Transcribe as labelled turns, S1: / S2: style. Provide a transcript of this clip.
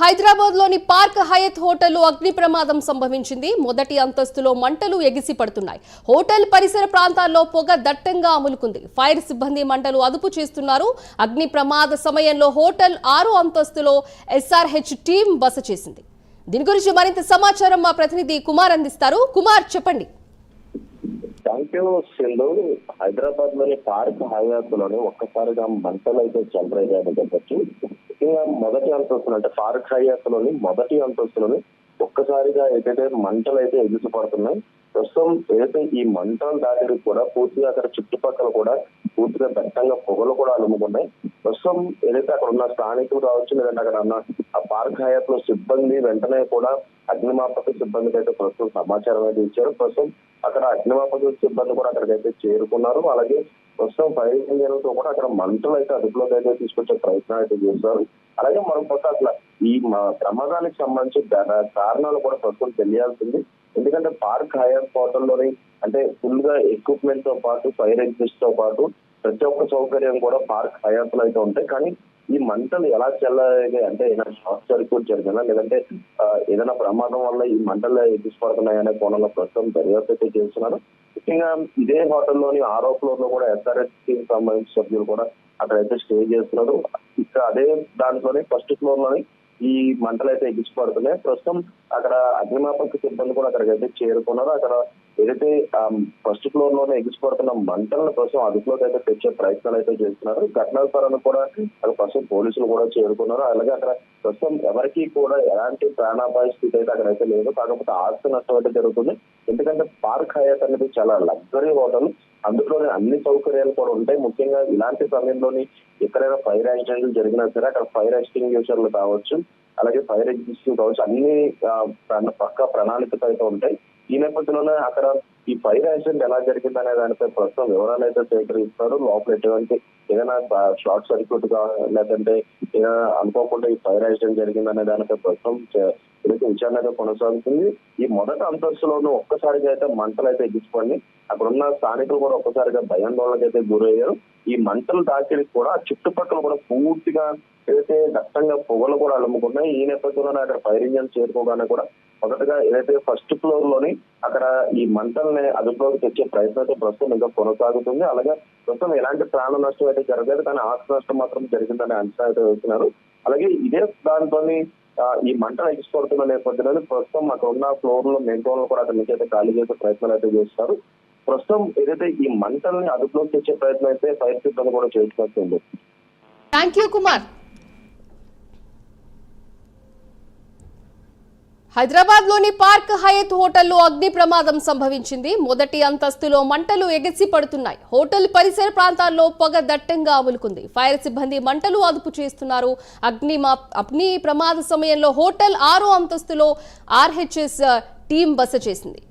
S1: హైదరాబాద్ లోని పార్క్ హయత్ హోటల్లో అగ్ని ప్రమాదం సంభవించింది. మొదటి అంతస్తులో మంటలు ఎగిసి పడుతున్నాయి. హోటల్ పరిసర ప్రాంతాల్లో పొగ దట్టంగా అములుకుంది. ఫైర్ సిబ్బంది మంటలు అదుపు చేస్తున్నారు. అగ్ని ప్రమాద సమయంలో హోటల్ 6వ అంతస్తులో SRH టీం బస చేసింది. దీని గురించి మరింత సమాచారం మా ప్రతినిధి కుమార్ అందిస్తారు. కుమార్, చెప్పండి.
S2: సింధు, హైదరాబాద్ లోని పార్క్ హయాత్ లోని ఒక్కసారిగా మంటలు అయితే చెలరేగాయని చెప్పచ్చు. ముఖ్యంగా మొదటి అంతస్తులు అంటే పార్క్ హయాత్ లోని మొదటి అంతస్తులోని ఒక్కసారిగా ఏదైతే మంటలు అయితే ఎగిసిపడుతున్నాయి. ప్రస్తుతం ఏదైతే ఈ మంటలు దాటికి కూడా పూర్తిగా అక్కడ చుట్టుపక్కల కూడా పూర్తిగా దట్టంగా పొగలు కూడా అలుముకున్నాయి. ప్రస్తుతం ఏదైతే అక్కడ ఉన్న స్థానికులు కావచ్చు, లేదంటే అక్కడ ఉన్న ఆ పార్క్ హయాత్ లో సిబ్బంది వెంటనే కూడా అగ్నిమాపక సిబ్బందికి అయితే ప్రస్తుతం సమాచారం అయితే ఇచ్చారు. ప్రస్తుతం అక్కడ అగ్నిమాపక సిబ్బంది కూడా అక్కడికైతే చేరుకున్నారు. అలాగే ప్రస్తుతం ఫైర్ ఇంజన్లతో కూడా అక్కడ మంటలు అయితే అదుపులోకి అయితే తీసుకొచ్చే ప్రయత్నం అయితే చేస్తారు. అలాగే మరొక అసలు ఈ ప్రమాదానికి సంబంధించి కారణాలు కూడా ప్రస్తుతం తెలియాల్సింది. ఎందుకంటే పార్క్ హయాత్ హోటల్లోని అంటే ఫుల్ గా ఎక్విప్మెంట్ తో పాటు ఫైర్ ఎగ్జిస్ట్ తో పాటు ప్రతి ఒక్క సౌకర్యం కూడా పార్క్ హయాత్ లో అయితే ఉంటాయి. కానీ ఈ మంటలు ఎలా చెల్లగా అంటే ఏదైనా షార్ట్ సర్క్యూట్ జరిగిందా, లేదంటే ఏదైనా ప్రమాదం వల్ల ఈ మంటలు ఎగిసిపడుతున్నాయనే కోణంలో ప్రస్తుతం దర్యాప్తు అయితే చేస్తున్నారు. ముఖ్యంగా ఇదే హోటల్లోని 6వ ఫ్లోర్ లో కూడా SRH కి సంబంధించిన సభ్యులు కూడా అక్కడైతే స్టే చేస్తున్నారు. ఇక్కడ అదే దాంట్లోనే ఫస్ట్ ఫ్లోర్ లోని ఈ మంటలు అయితే ఎగిసిపడుతున్నాయి. ప్రస్తుతం అక్కడ అగ్నిమాపక సిబ్బంది కూడా అక్కడికైతే చేరుకున్నారు. అక్కడ ఏదైతే ఫస్ట్ ఫ్లోర్ లోనే ఎగిసిపడుతున్న మంటలను ప్రస్తుతం అదుపులోకి అయితే తెచ్చే ప్రయత్నాలు అయితే చేస్తున్నారు. ఘటనా స్థలాన్ని కూడా అక్కడ ప్రస్తుతం పోలీసులు కూడా చేరుకున్నారు. అలాగే అక్కడ ప్రస్తుతం ఎవరికి కూడా ఎలాంటి ప్రాణాపాయ స్థితి అయితే అక్కడైతే లేదు. కాకపోతే ఆస్తి నష్టం అయితే జరుగుతుంది. ఎందుకంటే పార్క్ హయాత్ అనేది చాలా లగ్జరీ హోటల్, అందులోనే అన్ని సౌకర్యాలు కూడా ఉంటాయి. ముఖ్యంగా ఇలాంటి సమయంలోని ఎక్కడైనా ఫైర్ యాక్సిడెంట్లు జరిగినా సరే అక్కడ ఫైర్ ఎక్స్టింగ్విషర్లు కావచ్చు, అలాగే ఫైర్ ఎగ్జిస్టింగ్ కావచ్చు, అన్ని పక్కా ప్రణాళికతో అయితే ఉంటాయి. ఈ నేపథ్యంలోనే అక్కడ ఈ ఫైర్ యాక్సిడెంట్ ఎలా జరిగింది అనే దానిపై ప్రస్తుతం వివరాలు అయితే సేకరిస్తారు. లోపల ఎటువంటి ఏదైనా షార్ట్ సర్క్యూట్ లేదంటే ఏదైనా అనుకోకుండా ఈ ఫైర్ యాక్సిడెంట్ జరిగిందనే దానిపై ప్రస్తుతం ఏదైతే విచారణ అయితే కొనసాగుతుంది. ఈ మొదటి అంతస్తులోనూ ఒక్కసారిగా అయితే మంటలు అయితే ఎగిసిపోయి అక్కడ ఉన్న స్థానికులు కూడా ఒక్కసారిగా భయాందోళనకు అయితే గురయ్యారు. ఈ మంటలు దాకిడికి కూడా చుట్టుపక్కల కూడా పూర్తిగా ఏదైతే దట్టంగా పొగలు కూడా అలుముకున్నాయి. ఈ నేపథ్యంలోనే అక్కడ ఫైర్ ఇంజన్ చేరుకోగానే కూడా మొదటగా ఏదైతే ఫస్ట్ ఫ్లోర్ లోని అక్కడ ఈ మంటల్ని అదుపులోకి తెచ్చే ప్రయత్నం అయితే ప్రస్తుతం ఇంకా కొనసాగుతుంది. అలాగే ప్రస్తుతం ఎలాంటి ప్రాణ నష్టం అయితే జరగలేదు, కానీ ఆస్తి నష్టం మాత్రం జరిగిందనే అంచనా అయితే వేస్తున్నారు. అలాగే ఇదే దాంతోని ఈ మంటలు ఎగిసిపడుతున్న నేపథ్యంలో ప్రస్తుతం అక్కడ ఉన్న ఫ్లోర్ లో మెయిన్ కూడా అక్కడ నుంచి అయితే ఖాళీ చేసే ప్రయత్నాలు అయితే చేస్తారు. ప్రస్తుతం ఏదైతే ఈ మంటల్ని అదుపులోకి తెచ్చే ప్రయత్నం అయితే ఫైర్ సిబ్బంది కూడా చేస్తున్నట్టుంది.
S1: Thank you Kumar. హైదరాబాద్ లోని పార్క్ హయత్ హోటల్లో అగ్ని ప్రమాదం సంభవించింది. మొదటి అంతస్తులో మంటలు ఎగిసి పడుతున్నాయి. హోటల్ పరిసర ప్రాంతాల్లో పొగ దట్టంగా అములుకుంది. ఫైర్ సిబ్బంది మంటలు అదుపు చేస్తున్నారు. అగ్ని ప్రమాద సమయంలో హోటల్ 6వ అంతస్తులో RHS టీం బస చేసింది.